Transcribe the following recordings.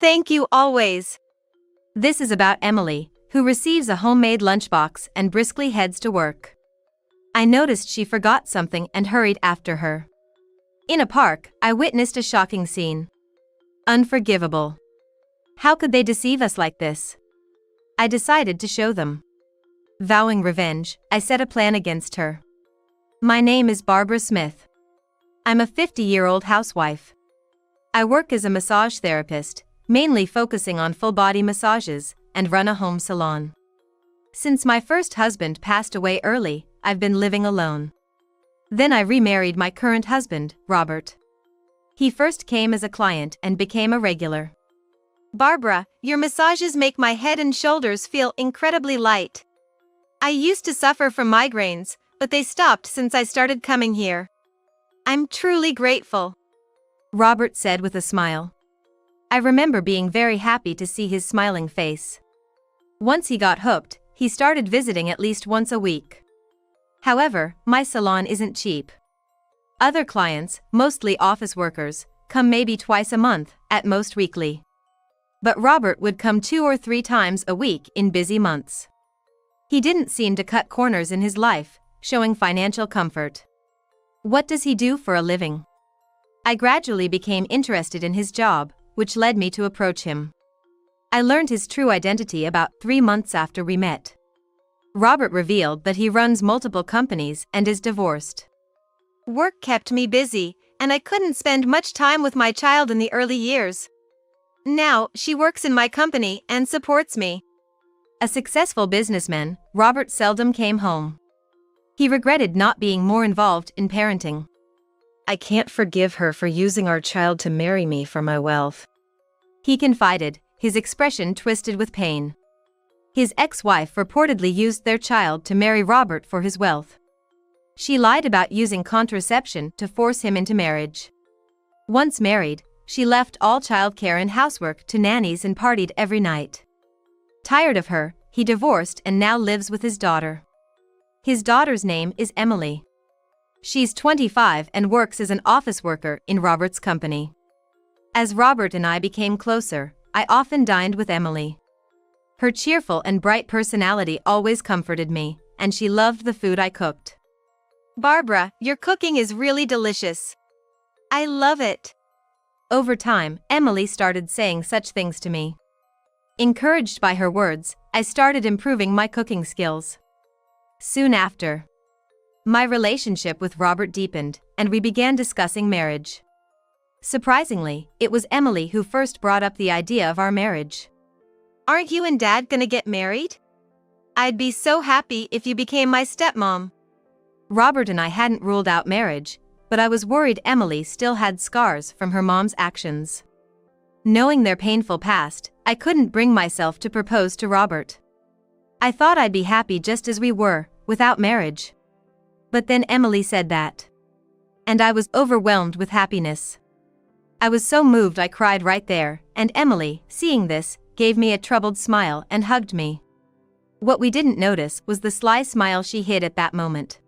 Thank you always. This is about Emily, who receives a homemade lunchbox and briskly heads to work. I noticed she forgot something and hurried after her. In a park, I witnessed a shocking scene. Unforgivable. How could they deceive us like this? I decided to show them. Vowing revenge, I set a plan against her. My name is Barbara Smith. I'm a 50-year-old housewife. I work as a massage therapist, mainly focusing on full-body massages, and run a home salon. Since my first husband passed away early, I've been living alone. Then I remarried my current husband, Robert. He first came as a client and became a regular. Barbara, your massages make my head and shoulders feel incredibly light. I used to suffer from migraines, but they stopped since I started coming here. I'm truly grateful, Robert said with a smile. I remember being very happy to see his smiling face. Once he got hooked, he started visiting at least once a week. However, my salon isn't cheap. Other clients, mostly office workers, come maybe twice a month, at most weekly. But Robert would come 2 or 3 times a week in busy months. He didn't seem to cut corners in his life, showing financial comfort. What does he do for a living? I gradually became interested in his job, which led me to approach him. I learned his true identity about 3 months after we met. Robert revealed that he runs multiple companies and is divorced. Work kept me busy, and I couldn't spend much time with my child in the early years. Now, she works in my company and supports me. A successful businessman, Robert seldom came home. He regretted not being more involved in parenting. I can't forgive her for using our child to marry me for my wealth, he confided, his expression twisted with pain. His ex-wife reportedly used their child to marry Robert for his wealth. She lied about using contraception to force him into marriage. Once married, she left all childcare and housework to nannies and partied every night. Tired of her, he divorced and now lives with his daughter. His daughter's name is Emily. She's 25 and works as an office worker in Robert's company. As Robert and I became closer, I often dined with Emily. Her cheerful and bright personality always comforted me, and she loved the food I cooked. Barbara, your cooking is really delicious. I love it. Over time, Emily started saying such things to me. Encouraged by her words, I started improving my cooking skills. Soon after, my relationship with Robert deepened, and we began discussing marriage. Surprisingly, it was Emily who first brought up the idea of our marriage. Aren't you and Dad gonna get married? I'd be so happy if you became my stepmom. Robert and I hadn't ruled out marriage, but I was worried Emily still had scars from her mom's actions. Knowing their painful past, I couldn't bring myself to propose to Robert. I thought I'd be happy just as we were, without marriage. But then Emily said that. And I was overwhelmed with happiness. I was so moved I cried right there, and Emily, seeing this, gave me a troubled smile and hugged me. What we didn't notice was the sly smile she hid at that moment.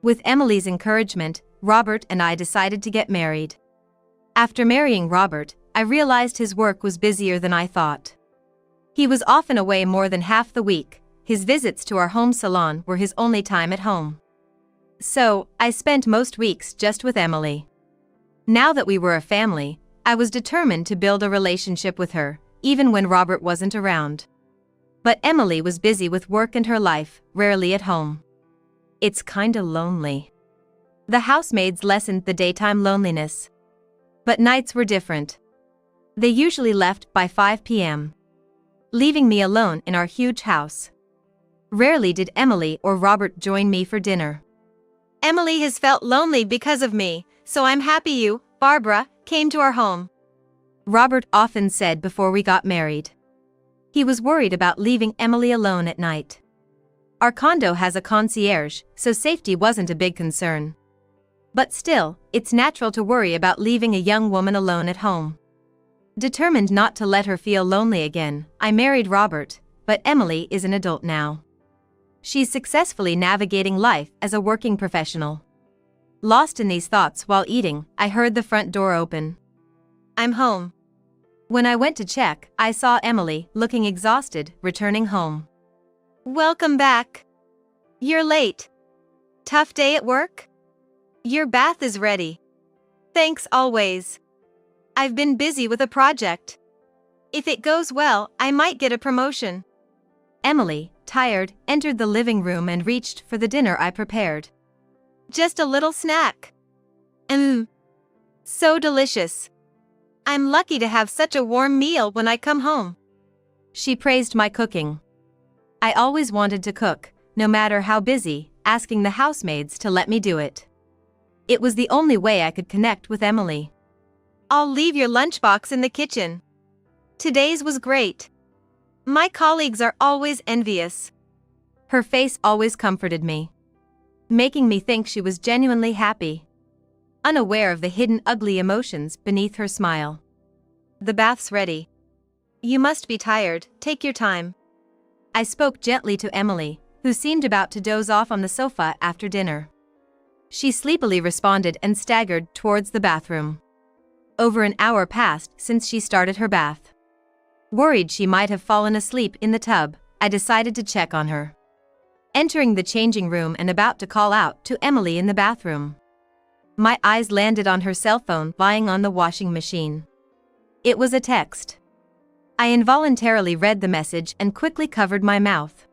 With Emily's encouragement, Robert and I decided to get married. After marrying Robert, I realized his work was busier than I thought. He was often away more than half the week. His visits to our home salon were his only time at home. So, I spent most weeks just with Emily. Now that we were a family, I was determined to build a relationship with her, even when Robert wasn't around. But Emily was busy with work and her life, rarely at home. It's kinda lonely. The housemaids lessened the daytime loneliness. But nights were different. They usually left by 5 p.m., leaving me alone in our huge house. Rarely did Emily or Robert join me for dinner. Emily has felt lonely because of me, so I'm happy you, Barbara, came to our home, Robert often said before we got married. He was worried about leaving Emily alone at night. Our condo has a concierge, so safety wasn't a big concern. But still, it's natural to worry about leaving a young woman alone at home. Determined not to let her feel lonely again, I married Robert, but Emily is an adult now. She's successfully navigating life as a working professional. Lost in these thoughts while eating, I heard the front door open. I'm home. When I went to check, I saw Emily, looking exhausted, returning home. Welcome back. You're late. Tough day at work? Your bath is ready. Thanks always. I've been busy with a project. If it goes well, I might get a promotion. Emily, tired, entered the living room and reached for the dinner I prepared. Just a little snack. So delicious. I'm lucky to have such a warm meal when I come home. She praised my cooking. I always wanted to cook, no matter how busy, asking the housemaids to let me do it. It was the only way I could connect with Emily. I'll leave your lunchbox in the kitchen. Today's was great. My colleagues are always envious. Her face always comforted me, making me think she was genuinely happy, unaware of the hidden ugly emotions beneath her smile. The bath's ready. You must be tired, take your time. I spoke gently to Emily, who seemed about to doze off on the sofa after dinner. She sleepily responded and staggered towards the bathroom. Over an hour passed since she started her bath. Worried she might have fallen asleep in the tub, I decided to check on her. Entering the changing room and about to call out to Emily in the bathroom, my eyes landed on her cell phone lying on the washing machine. It was a text. I involuntarily read the message and quickly covered my mouth.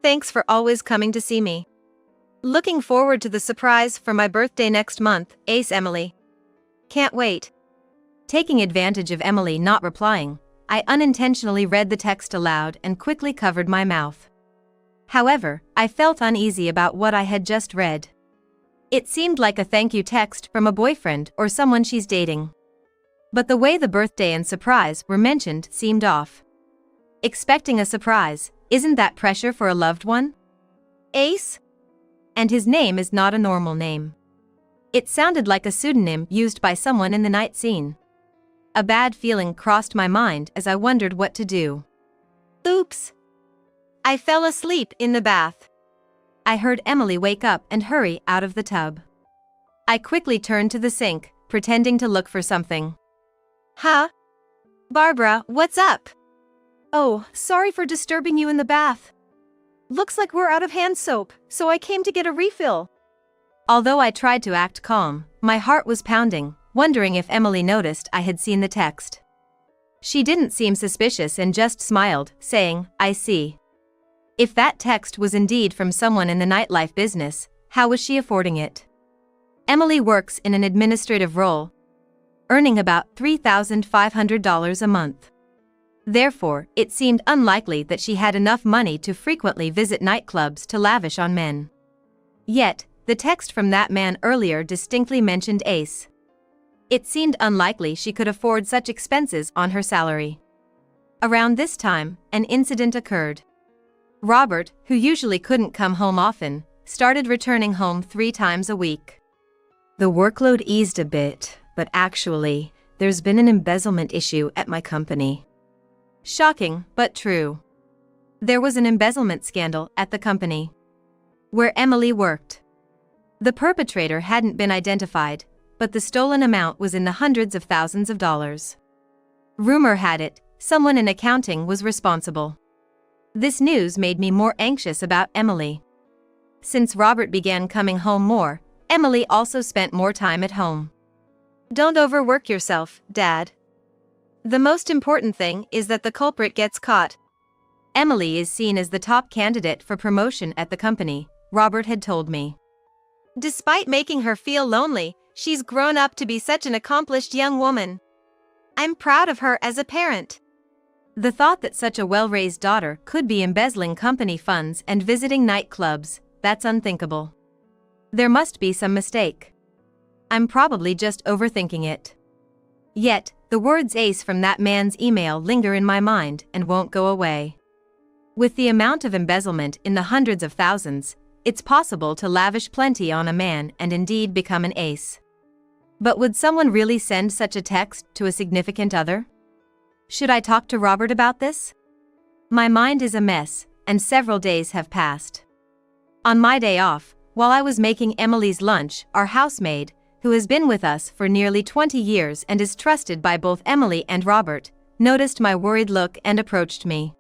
Thanks for always coming to see me. Looking forward to the surprise for my birthday next month, Ace Emily. Can't wait. Taking advantage of Emily not replying, I unintentionally read the text aloud and quickly covered my mouth. However, I felt uneasy about what I had just read. It seemed like a thank you text from a boyfriend or someone she's dating. But the way the birthday and surprise were mentioned seemed off. Expecting a surprise, isn't that pressure for a loved one? Ace? And his name is not a normal name. It sounded like a pseudonym used by someone in the night scene. A bad feeling crossed my mind as I wondered what to do. Oops. I fell asleep in the bath. I heard Emily wake up and hurry out of the tub. I quickly turned to the sink, pretending to look for something. Huh? Barbara, what's up? Oh, sorry for disturbing you in the bath. Looks like we're out of hand soap, so I came to get a refill. Although I tried to act calm, my heart was pounding, wondering if Emily noticed I had seen the text. She didn't seem suspicious and just smiled, saying, I see. If that text was indeed from someone in the nightlife business, how was she affording it? Emily works in an administrative role, earning about $3,500 a month. Therefore, it seemed unlikely that she had enough money to frequently visit nightclubs to lavish on men. Yet, the text from that man earlier distinctly mentioned Ace. It seemed unlikely she could afford such expenses on her salary. Around this time, an incident occurred. Robert, who usually couldn't come home often, started returning home 3 times a week. The workload eased a bit, but actually, there's been an embezzlement issue at my company. Shocking, but true. There was an embezzlement scandal at the company where Emily worked. The perpetrator hadn't been identified, but the stolen amount was in the hundreds of thousands of dollars. Rumor had it, someone in accounting was responsible. This news made me more anxious about Emily. Since Robert began coming home more, Emily also spent more time at home. Don't overwork yourself, Dad. The most important thing is that the culprit gets caught. Emily is seen as the top candidate for promotion at the company, Robert had told me. Despite making her feel lonely, she's grown up to be such an accomplished young woman. I'm proud of her as a parent. The thought that such a well-raised daughter could be embezzling company funds and visiting nightclubs, that's unthinkable. There must be some mistake. I'm probably just overthinking it. Yet, the words Ace from that man's email linger in my mind and won't go away. With the amount of embezzlement in the hundreds of thousands, it's possible to lavish plenty on a man and indeed become an ace. But would someone really send such a text to a significant other? Should I talk to Robert about this? My mind is a mess, and several days have passed. On my day off, while I was making Emily's lunch, our housemaid, who has been with us for nearly 20 years and is trusted by both Emily and Robert, noticed my worried look and approached me.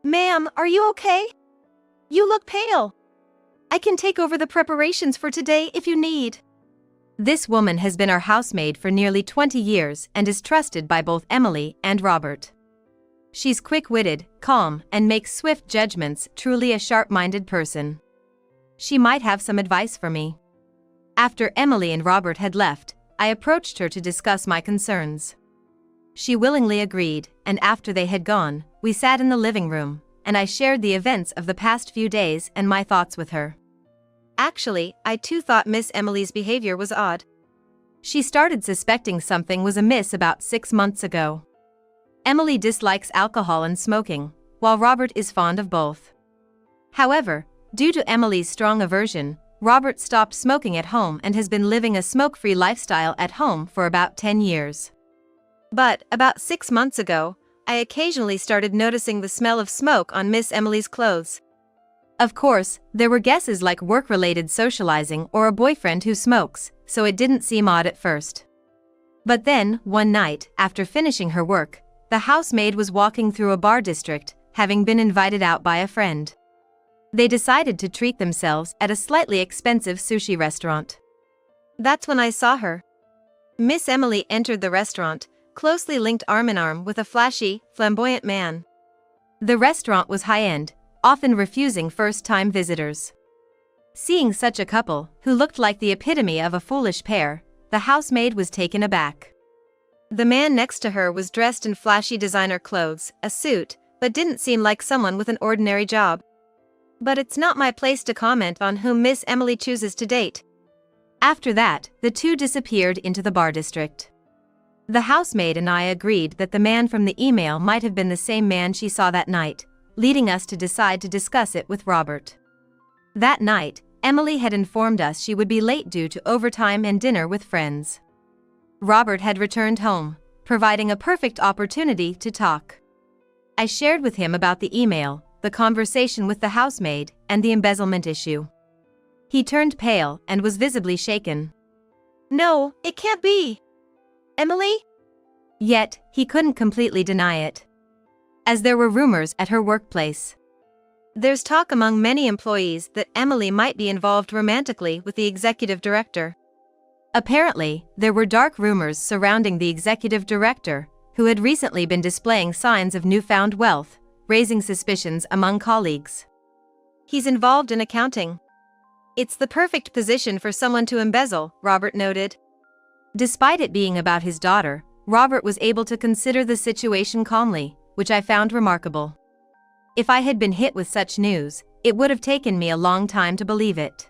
Ma'am, are you okay? You look pale. I can take over the preparations for today if you need. This woman has been our housemaid for nearly 20 years and is trusted by both Emily and Robert. She's quick-witted, calm, and makes swift judgments, truly a sharp-minded person. She might have some advice for me. After Emily and Robert had left, I approached her to discuss my concerns. She willingly agreed, and after they had gone, we sat in the living room, and I shared the events of the past few days and my thoughts with her. Actually, I too thought Miss Emily's behavior was odd. She started suspecting something was amiss about 6 months ago. Emily dislikes alcohol and smoking, while Robert is fond of both. However, due to Emily's strong aversion, Robert stopped smoking at home and has been living a smoke-free lifestyle at home for about 10 years. But, about 6 months ago, I occasionally started noticing the smell of smoke on Miss Emily's clothes. Of course, there were guesses like work-related socializing or a boyfriend who smokes, so it didn't seem odd at first. But then, one night, after finishing her work, the housemaid was walking through a bar district, having been invited out by a friend. They decided to treat themselves at a slightly expensive sushi restaurant. That's when I saw her. Miss Emily entered the restaurant, closely linked arm-in-arm with a flashy, flamboyant man. The restaurant was high-end, often refusing first-time visitors. Seeing such a couple, who looked like the epitome of a foolish pair, the housemaid was taken aback. The man next to her was dressed in flashy designer clothes, a suit, but didn't seem like someone with an ordinary job. But it's not my place to comment on whom Miss Emily chooses to date. After that, the two disappeared into the bar district. The housemaid and I agreed that the man from the email might have been the same man she saw that night, leading us to decide to discuss it with Robert. That night, Emily had informed us she would be late due to overtime and dinner with friends. Robert had returned home, providing a perfect opportunity to talk. I shared with him about the email, the conversation with the housemaid, and the embezzlement issue. He turned pale and was visibly shaken. No, it can't be. Emily? Yet, he couldn't completely deny it, as there were rumors at her workplace. There's talk among many employees that Emily might be involved romantically with the executive director. Apparently, there were dark rumors surrounding the executive director, who had recently been displaying signs of newfound wealth, raising suspicions among colleagues. He's involved in accounting. It's the perfect position for someone to embezzle, Robert noted. Despite it being about his daughter, Robert was able to consider the situation calmly, which I found remarkable. If I had been hit with such news, it would have taken me a long time to believe it.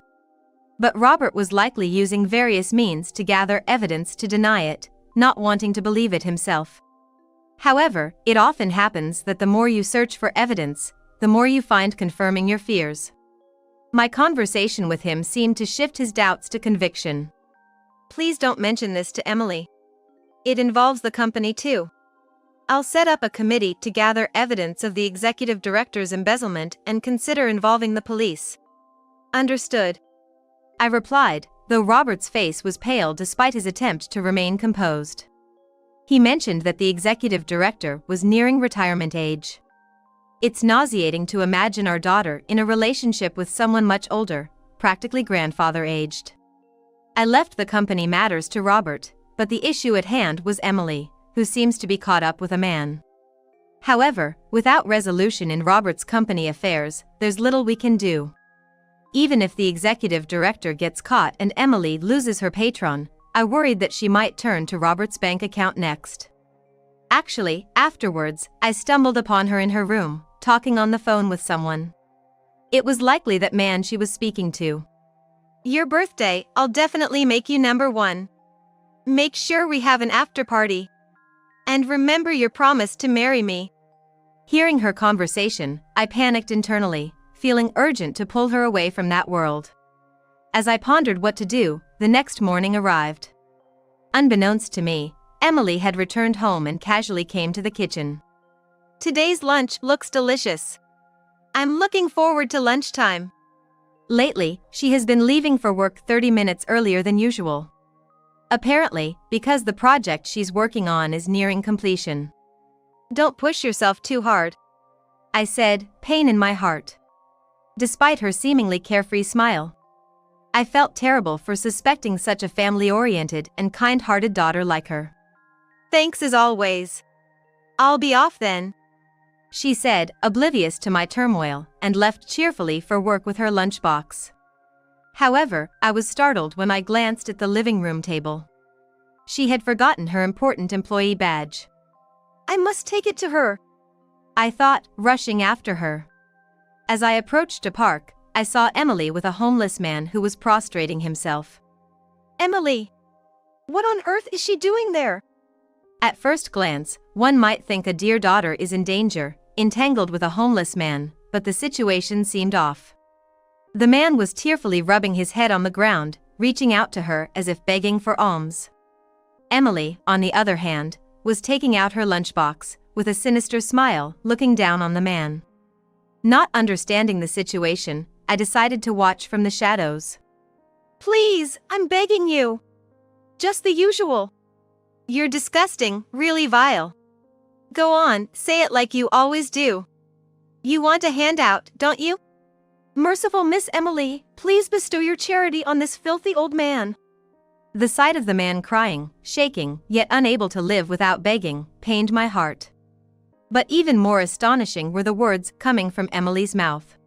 But Robert was likely using various means to gather evidence to deny it, not wanting to believe it himself. However, it often happens that the more you search for evidence, the more you find confirming your fears. My conversation with him seemed to shift his doubts to conviction. Please don't mention this to Emily. It involves the company too. I'll set up a committee to gather evidence of the executive director's embezzlement and consider involving the police. Understood, I replied, though Robert's face was pale despite his attempt to remain composed. He mentioned that the executive director was nearing retirement age. It's nauseating to imagine our daughter in a relationship with someone much older, practically grandfather-aged. I left the company matters to Robert, but the issue at hand was Emily, who seems to be caught up with a man. However, without resolution in Robert's company affairs, there's little we can do. Even if the executive director gets caught and Emily loses her patron, I worried that she might turn to Robert's bank account next. Actually, afterwards, I stumbled upon her in her room, talking on the phone with someone. It was likely that man she was speaking to. Your birthday, I'll definitely make you number one. Make sure we have an after party. And remember your promise to marry me. Hearing her conversation, I panicked internally, feeling urgent to pull her away from that world. As I pondered what to do, the next morning arrived. Unbeknownst to me, Emily had returned home and casually came to the kitchen. Today's lunch looks delicious. I'm looking forward to lunchtime. Lately, she has been leaving for work 30 minutes earlier than usual. Apparently, because the project she's working on is nearing completion. Don't push yourself too hard, I said, pain in my heart. Despite her seemingly carefree smile, I felt terrible for suspecting such a family-oriented and kind-hearted daughter like her. Thanks as always. I'll be off then, she said, oblivious to my turmoil, and left cheerfully for work with her lunchbox. However, I was startled when I glanced at the living room table. She had forgotten her important employee badge. I must take it to her, I thought, rushing after her. As I approached a park, I saw Emily with a homeless man who was prostrating himself. Emily! What on earth is she doing there? At first glance, one might think a dear daughter is in danger, entangled with a homeless man, but the situation seemed off. The man was tearfully rubbing his head on the ground, reaching out to her as if begging for alms. Emily, on the other hand, was taking out her lunchbox, with a sinister smile, looking down on the man. Not understanding the situation, I decided to watch from the shadows. Please, I'm begging you. Just the usual. You're disgusting, really vile. Go on, say it like you always do. You want a handout, don't you? Merciful Miss Emily, please bestow your charity on this filthy old man. The sight of the man crying, shaking, yet unable to live without begging, pained my heart. But even more astonishing were the words coming from Emily's mouth.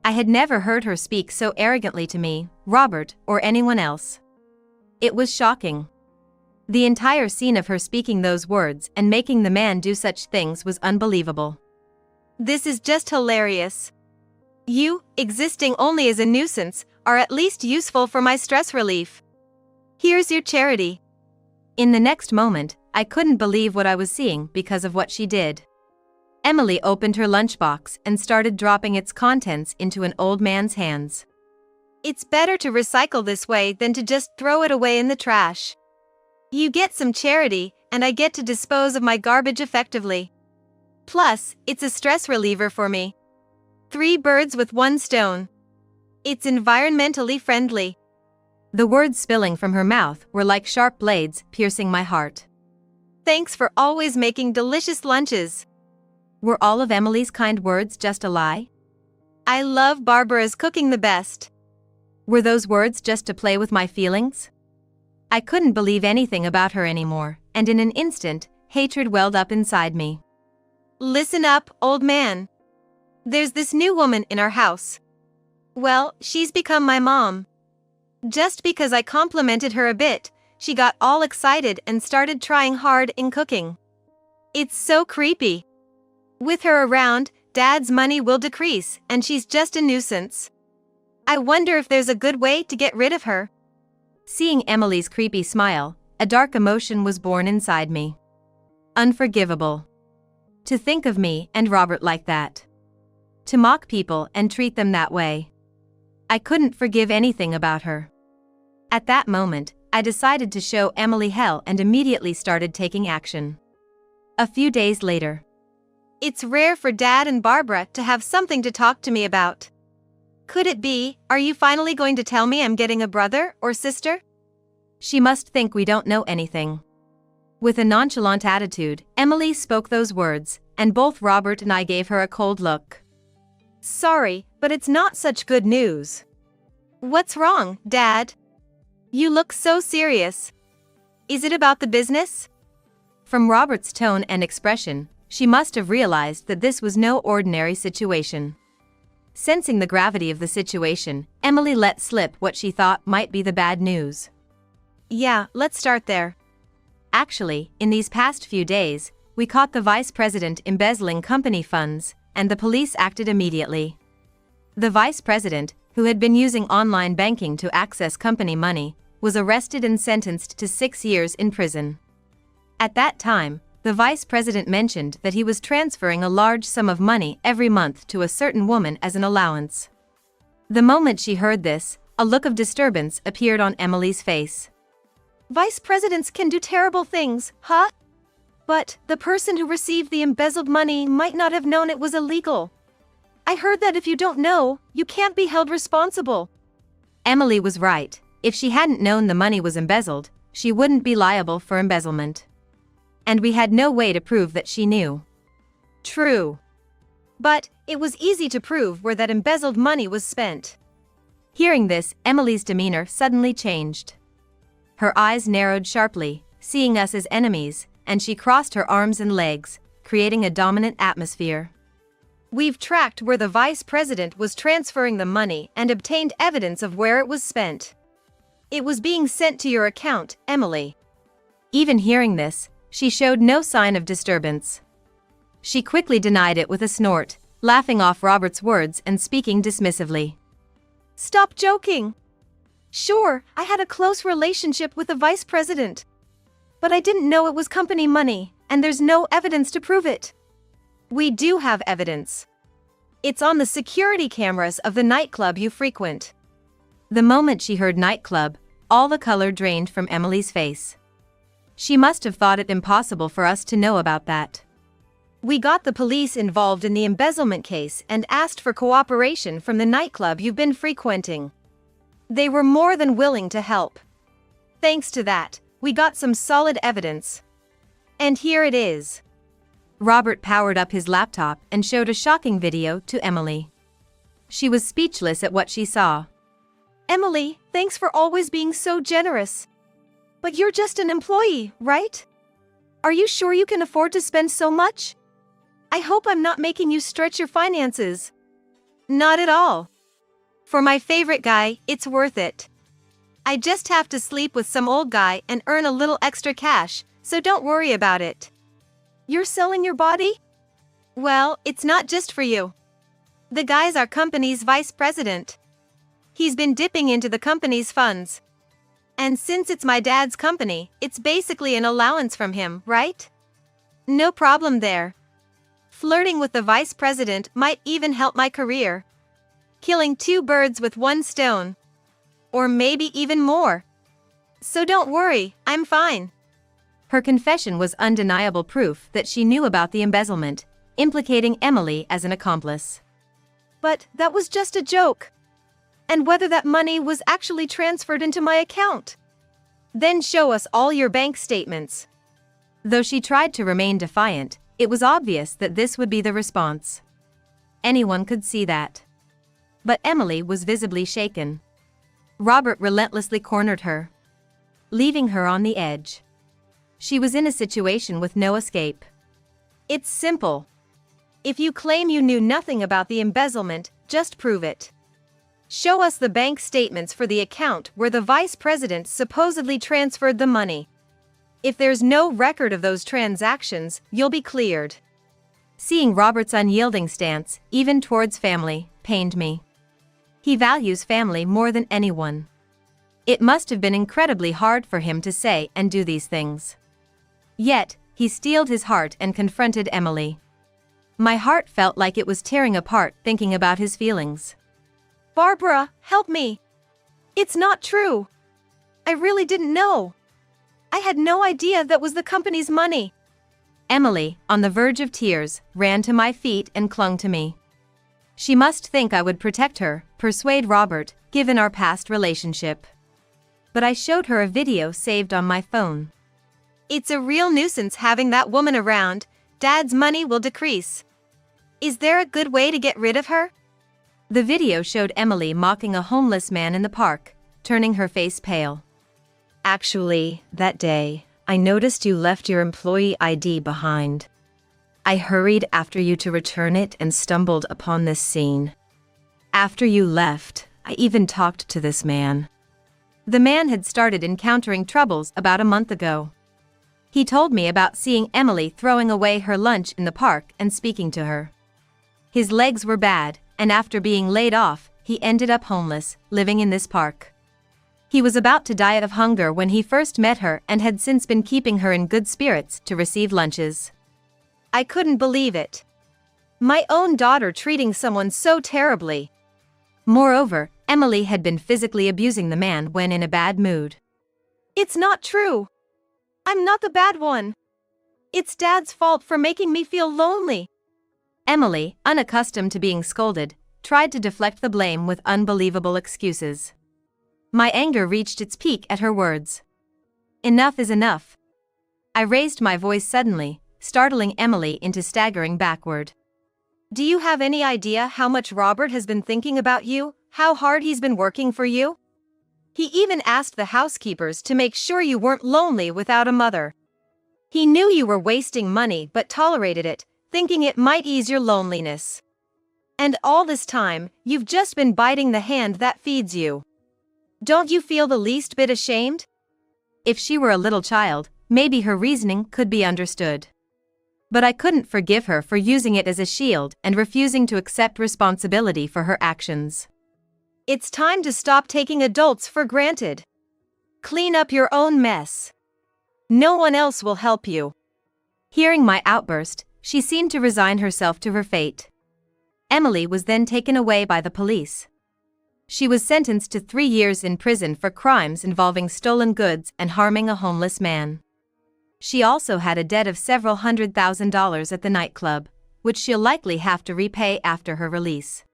I had never heard her speak so arrogantly to me, Robert, or anyone else. It was shocking. The entire scene of her speaking those words and making the man do such things was unbelievable. This is just hilarious. You, existing only as a nuisance, are at least useful for my stress relief. Here's your charity. In the next moment, I couldn't believe what I was seeing because of what she did. Emily opened her lunchbox and started dropping its contents into an old man's hands. It's better to recycle this way than to just throw it away in the trash. You get some charity, and I get to dispose of my garbage effectively. Plus, it's a stress reliever for me. 3 birds with 1 stone. It's environmentally friendly. The words spilling from her mouth were like sharp blades, piercing my heart. Thanks for always making delicious lunches. Were all of Emily's kind words just a lie? I love Barbara's cooking the best. Were those words just to play with my feelings? I couldn't believe anything about her anymore, and in an instant, hatred welled up inside me. Listen up, old man. There's this new woman in our house. Well, she's become my mom. Just because I complimented her a bit, she got all excited and started trying hard in cooking. It's so creepy. With her around, Dad's money will decrease, and she's just a nuisance. I wonder if there's a good way to get rid of her. Seeing Emily's creepy smile, a dark emotion was born inside me. Unforgivable. To think of me and Robert like that. To mock people and treat them that way. I couldn't forgive anything about her. At that moment, I decided to show Emily hell and immediately started taking action. A few days later. It's rare for Dad and Barbara to have something to talk to me about. Could it be, are you finally going to tell me I'm getting a brother or sister? She must think we don't know anything. With a nonchalant attitude, Emily spoke those words, and both Robert and I gave her a cold look. Sorry, but it's not such good news. What's wrong, Dad? You look so serious. Is it about the business? From Robert's tone and expression, she must have realized that this was no ordinary situation. Sensing the gravity of the situation, Emily let slip what she thought might be the bad news. Yeah, let's start there. Actually, in these past few days, we caught the vice president embezzling company funds, and the police acted immediately. The vice president, who had been using online banking to access company money, was arrested and sentenced to 6 years in prison. At that time, the vice president mentioned that he was transferring a large sum of money every month to a certain woman as an allowance. The moment she heard this, a look of disturbance appeared on Emily's face. Vice presidents can do terrible things, huh? But the person who received the embezzled money might not have known it was illegal. I heard that if you don't know, you can't be held responsible. Emily was right. If she hadn't known the money was embezzled, she wouldn't be liable for embezzlement. And we had no way to prove that she knew. True. But it was easy to prove where that embezzled money was spent. Hearing this, Emily's demeanor suddenly changed. Her eyes narrowed sharply, seeing us as enemies, and she crossed her arms and legs, creating a dominant atmosphere. We've tracked where the vice president was transferring the money and obtained evidence of where it was spent. It was being sent to your account, Emily. Even hearing this, she showed no sign of disturbance. She quickly denied it with a snort, laughing off Robert's words and speaking dismissively. Stop joking. Sure, I had a close relationship with the vice president. But I didn't know it was company money, and there's no evidence to prove it. We do have evidence. It's on the security cameras of the nightclub you frequent. The moment she heard nightclub, all the color drained from Emily's face. She must have thought it impossible for us to know about that. We got the police involved in the embezzlement case and asked for cooperation from the nightclub you've been frequenting. They were more than willing to help. Thanks to that, we got some solid evidence. And here it is. Robert powered up his laptop and showed a shocking video to Emily. She was speechless at what she saw. Emily, thanks for always being so generous. But you're just an employee, right? Are you sure you can afford to spend so much? I hope I'm not making you stretch your finances. Not at all. For my favorite guy, it's worth it. I just have to sleep with some old guy and earn a little extra cash, so don't worry about it. You're selling your body? Well, it's not just for you. The guy's our company's vice president. He's been dipping into the company's funds. And since it's my dad's company, it's basically an allowance from him, right? No problem there. Flirting with the vice president might even help my career. Killing two birds with one stone. Or maybe even more. So don't worry, I'm fine. Her confession was undeniable proof that she knew about the embezzlement, implicating Emily as an accomplice. But that was just a joke. And whether that money was actually transferred into my account. Then show us all your bank statements. Though she tried to remain defiant, it was obvious that this would be the response. Anyone could see that. But Emily was visibly shaken. Robert relentlessly cornered her, leaving her on the edge. She was in a situation with no escape. It's simple. If you claim you knew nothing about the embezzlement, just prove it. Show us the bank statements for the account where the vice president supposedly transferred the money. If there's no record of those transactions, you'll be cleared. Seeing Robert's unyielding stance, even towards family, pained me. He values family more than anyone. It must have been incredibly hard for him to say and do these things. Yet, he steeled his heart and confronted Emily. My heart felt like it was tearing apart thinking about his feelings. Barbara, help me. It's not true. I really didn't know. I had no idea that was the company's money. Emily, on the verge of tears, ran to my feet and clung to me. She must think I would protect her, persuade Robert, given our past relationship. But I showed her a video saved on my phone. It's a real nuisance having that woman around. Dad's money will decrease. Is there a good way to get rid of her? The video showed Emily mocking a homeless man in the park, turning her face pale. Actually, that day, I noticed you left your employee ID behind. I hurried after you to return it and stumbled upon this scene. After you left, I even talked to this man. The man had started encountering troubles about a month ago. He told me about seeing Emily throwing away her lunch in the park and speaking to her. His legs were bad, and after being laid off, he ended up homeless, living in this park. He was about to die of hunger when he first met her and had since been keeping her in good spirits to receive lunches. I couldn't believe it. My own daughter treating someone so terribly. Moreover, Emily had been physically abusing the man when in a bad mood. It's not true. I'm not the bad one. It's Dad's fault for making me feel lonely. Emily, unaccustomed to being scolded, tried to deflect the blame with unbelievable excuses. My anger reached its peak at her words. Enough is enough. I raised my voice suddenly, startling Emily into staggering backward. Do you have any idea how much Robert has been thinking about you? How hard he's been working for you? He even asked the housekeepers to make sure you weren't lonely without a mother. He knew you were wasting money but tolerated it, thinking it might ease your loneliness. And all this time, you've just been biting the hand that feeds you. Don't you feel the least bit ashamed? If she were a little child, maybe her reasoning could be understood. But I couldn't forgive her for using it as a shield and refusing to accept responsibility for her actions. It's time to stop taking adults for granted. Clean up your own mess. No one else will help you. Hearing my outburst, she seemed to resign herself to her fate. Emily was then taken away by the police. She was sentenced to 3 years in prison for crimes involving stolen goods and harming a homeless man. She also had a debt of several $100,000 at the nightclub, which she'll likely have to repay after her release.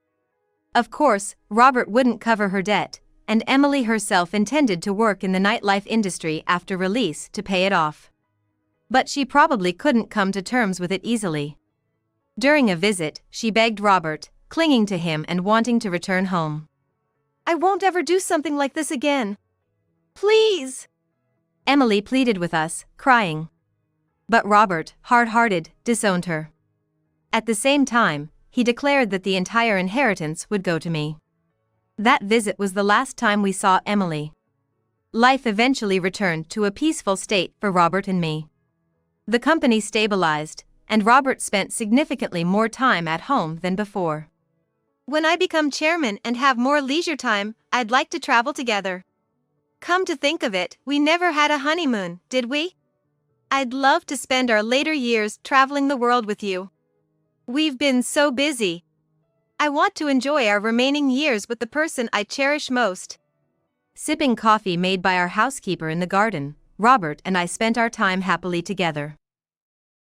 Of course, Robert wouldn't cover her debt, and Emily herself intended to work in the nightlife industry after release to pay it off. But she probably couldn't come to terms with it easily. During a visit, she begged Robert, clinging to him and wanting to return home. I won't ever do something like this again. Please! Emily pleaded with us, crying. But Robert, hard-hearted, disowned her. At the same time, he declared that the entire inheritance would go to me. That visit was the last time we saw Emily. Life eventually returned to a peaceful state for Robert and me. The company stabilized, and Robert spent significantly more time at home than before. When I become chairman and have more leisure time, I'd like to travel together. Come to think of it, we never had a honeymoon, did we? I'd love to spend our later years traveling the world with you. We've been so busy. I want to enjoy our remaining years with the person I cherish most. Sipping coffee made by our housekeeper in the garden, Robert and I spent our time happily together.